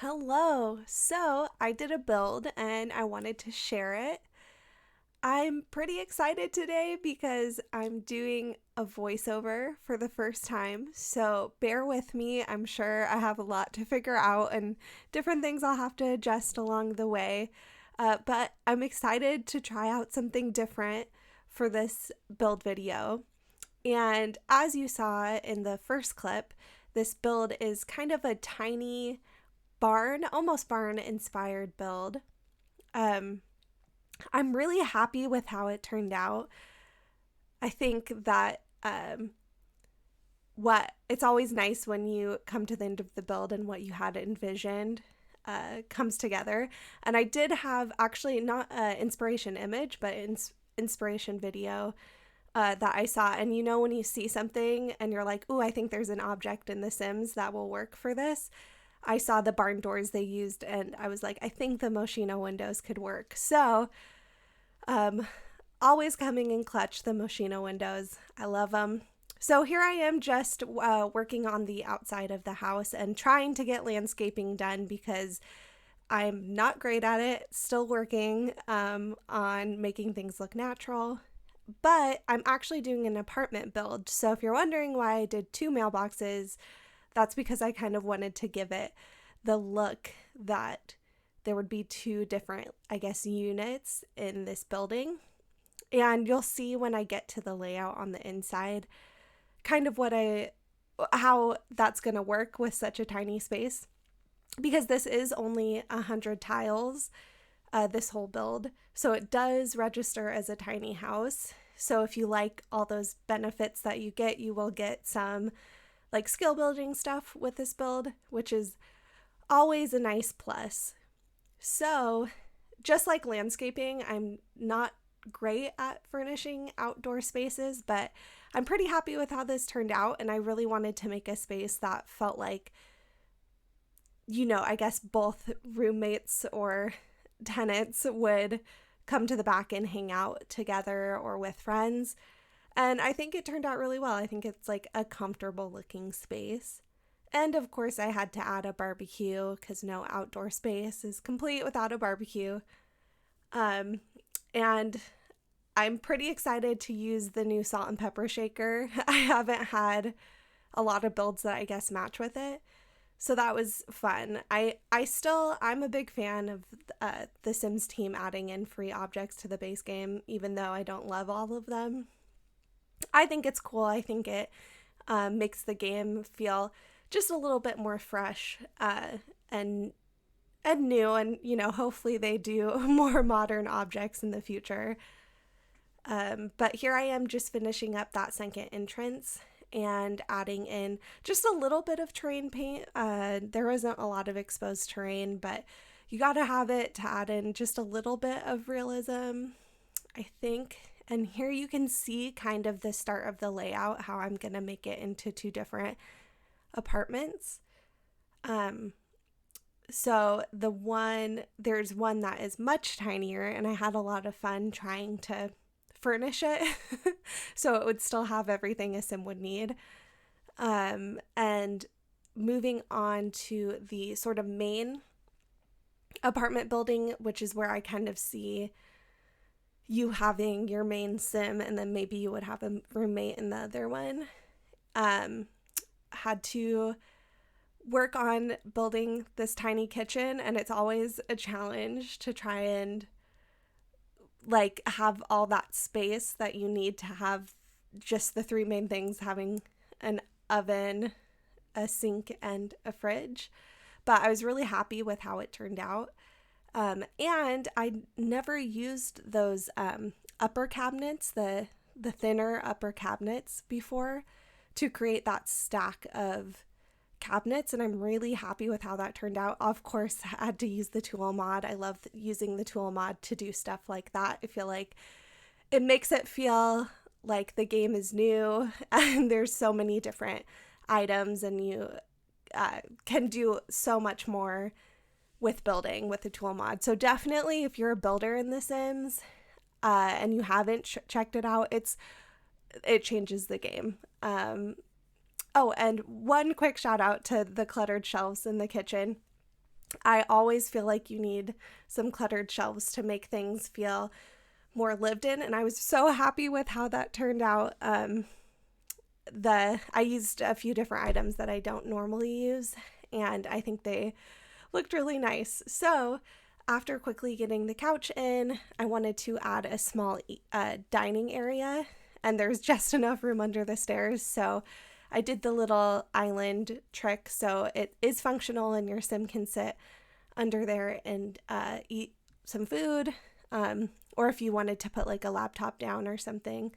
Hello. So I did a build and I wanted to share it. I'm pretty excited today because I'm doing a voiceover for the first time. So bear with me. I'm sure I have a lot to figure out and different things I'll have to adjust along the way. But I'm excited to try out something different for this build video. And as you saw in the first clip, this build is kind of a tiny barn, almost barn inspired build. Um, I'm really happy with how it turned out. I think that what it's always nice when you come to the end of the build and what you had envisioned comes together. And I did have actually not an inspiration image, but inspiration video that I saw. And you know, when you see something and you're like, "Ooh, I think there's an object in The Sims that will work for this." I saw the barn doors they used and I was like, I think the Moschino windows could work. So, always coming in clutch, the Moschino windows. I love them. So here I am just working on the outside of the house and trying to get landscaping done because I'm not great at it. Still working on making things look natural. But I'm actually doing an apartment build. So if you're wondering why I did two mailboxes, that's because I kind of wanted to give it the look that there would be two different, I guess, units in this building. And you'll see when I get to the layout on the inside, kind of how that's going to work with such a tiny space. Because this is only 100 tiles, this whole build. So it does register as a tiny house. So if you like all those benefits that you will get some like skill building stuff with this build, which is always a nice plus. So just like landscaping, I'm not great at furnishing outdoor spaces, but I'm pretty happy with how this turned out. And I really wanted to make a space that felt like, I guess both roommates or tenants would come to the back and hang out together or with friends. And I think it turned out really well. I think it's like a comfortable looking space. And of course, I had to add a barbecue because no outdoor space is complete without a barbecue. And I'm pretty excited to use the new salt and pepper shaker. I haven't had a lot of builds that I guess match with it. So that was fun. I'm a big fan of the Sims team adding in free objects to the base game, even though I don't love all of them. I think it's cool. I think it makes the game feel just a little bit more fresh and new. And, hopefully they do more modern objects in the future. But here I am just finishing up that second entrance and adding in just a little bit of terrain paint. There wasn't a lot of exposed terrain, but you got to have it to add in just a little bit of realism, I think. And here you can see kind of the start of the layout, how I'm going to make it into two different apartments. So there's one that is much tinier, and I had a lot of fun trying to furnish it so it would still have everything a sim would need. And moving on to the sort of main apartment building, which is where I kind of see you having your main sim and then maybe you would have a roommate in the other one. Had to work on building this tiny kitchen, and it's always a challenge to try and like have all that space that you need to have just the three main things, having an oven, a sink, and a fridge. But I was really happy with how it turned out. And I never used those upper cabinets, the thinner upper cabinets before to create that stack of cabinets, and I'm really happy with how that turned out. Of course, I had to use the tool mod. I love using the tool mod to do stuff like that. I feel like it makes it feel like the game is new and there's so many different items, and you can do so much more with building with the tool mod. So definitely if you're a builder in The Sims and you haven't checked it out, it changes the game. Oh, and one quick shout out to the cluttered shelves in the kitchen. I always feel like you need some cluttered shelves to make things feel more lived in, and I was so happy with how that turned out. I used a few different items that I don't normally use, and I think they looked really nice. So after quickly getting the couch in, I wanted to add a small dining area, and there's just enough room under the stairs, so I did the little island trick so it is functional and your sim can sit under there and eat some food, or if you wanted to put like a laptop down or something.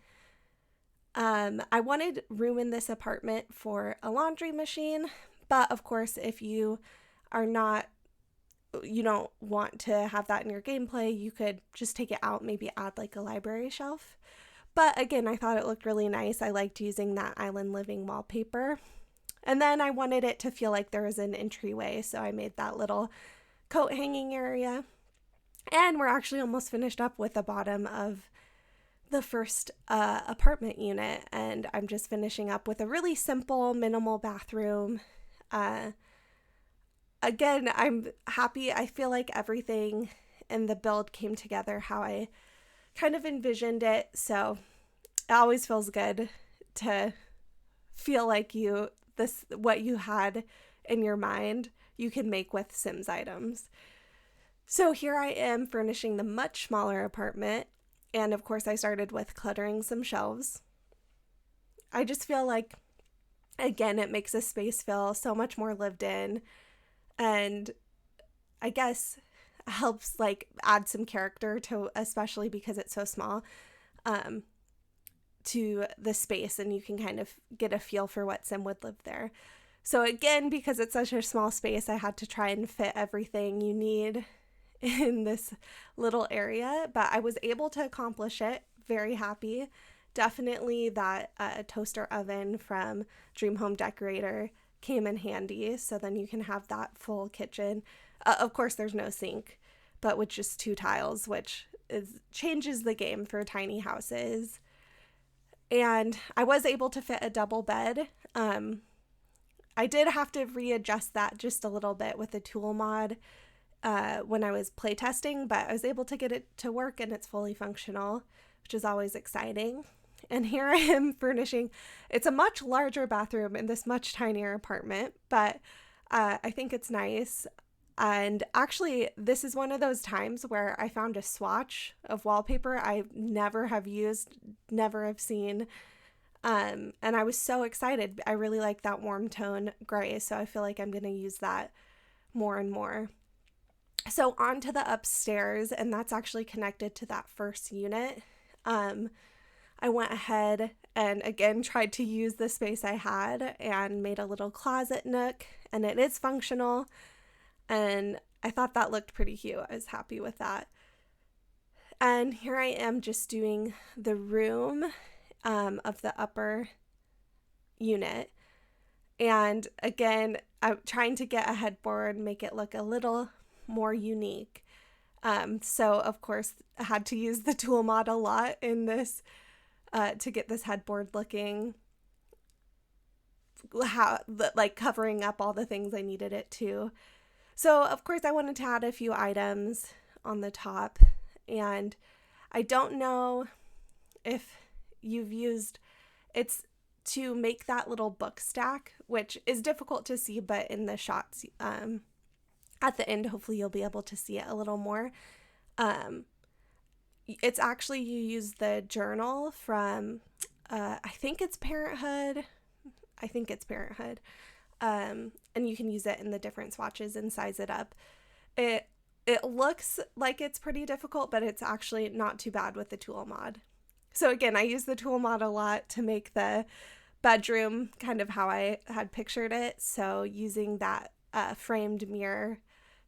I wanted room in this apartment for a laundry machine, but of course, if you don't want to have that in your gameplay, you could just take it out, maybe add like a library shelf. But again, I thought it looked really nice. I liked using that island living wallpaper. And then I wanted it to feel like there was an entryway, so I made that little coat hanging area. And we're actually almost finished up with the bottom of the first apartment unit, and I'm just finishing up with a really simple, minimal bathroom. Again, I'm happy. I feel like everything in the build came together how I kind of envisioned it, so it always feels good to feel like what you had in your mind you can make with Sims items. So here I am furnishing the much smaller apartment, and of course I started with cluttering some shelves. I just feel like, again, it makes a space feel so much more lived in, and I guess helps like add some character to, especially because it's so small, to the space, and you can kind of get a feel for what sim would live there. So again, because it's such a small space, I had to try and fit everything you need in this little area, but I was able to accomplish it. Very happy. Definitely that toaster oven from Dream Home Decorator came in handy, so then you can have that full kitchen. Of course, there's no sink, but with just 2 tiles, which changes the game for tiny houses. And I was able to fit a double bed. I did have to readjust that just a little bit with the tool mod when I was playtesting, but I was able to get it to work and it's fully functional, which is always exciting. And here I am furnishing. It's a much larger bathroom in this much tinier apartment, but I think it's nice. And actually, this is one of those times where I found a swatch of wallpaper I never have used, never have seen. And I was so excited. I really like that warm tone gray, so I feel like I'm going to use that more and more. So on to the upstairs, and that's actually connected to that first unit. I went ahead and again tried to use the space I had and made a little closet nook, and it is functional. And I thought that looked pretty cute. I was happy with that. And here I am just doing the room of the upper unit. And again, I'm trying to get a headboard, make it look a little more unique. So of course I had to use the tool mod a lot in this to get this headboard looking like covering up all the things I needed it to. So of course I wanted to add a few items on the top, and I don't know if you've used it's to make that little book stack, which is difficult to see, but in the shots at the end, hopefully you'll be able to see it a little more. It's actually, you use the journal from, I think it's Parenthood. And you can use it in the different swatches and size it up. It looks like it's pretty difficult, but it's actually not too bad with the tool mod. So again, I use the tool mod a lot to make the bedroom kind of how I had pictured it. So using that framed mirror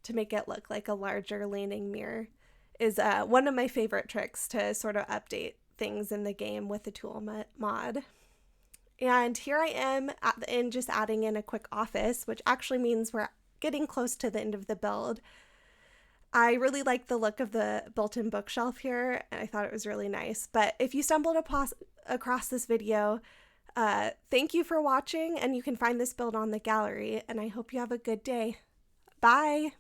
to make it look like a larger leaning mirror is one of my favorite tricks to sort of update things in the game with the tool mod. And here I am at the end just adding in a quick office, which actually means we're getting close to the end of the build. I really like the look of the built-in bookshelf here, and I thought it was really nice. But if you stumbled across this video, thank you for watching, and you can find this build on the gallery, and I hope you have a good day. Bye!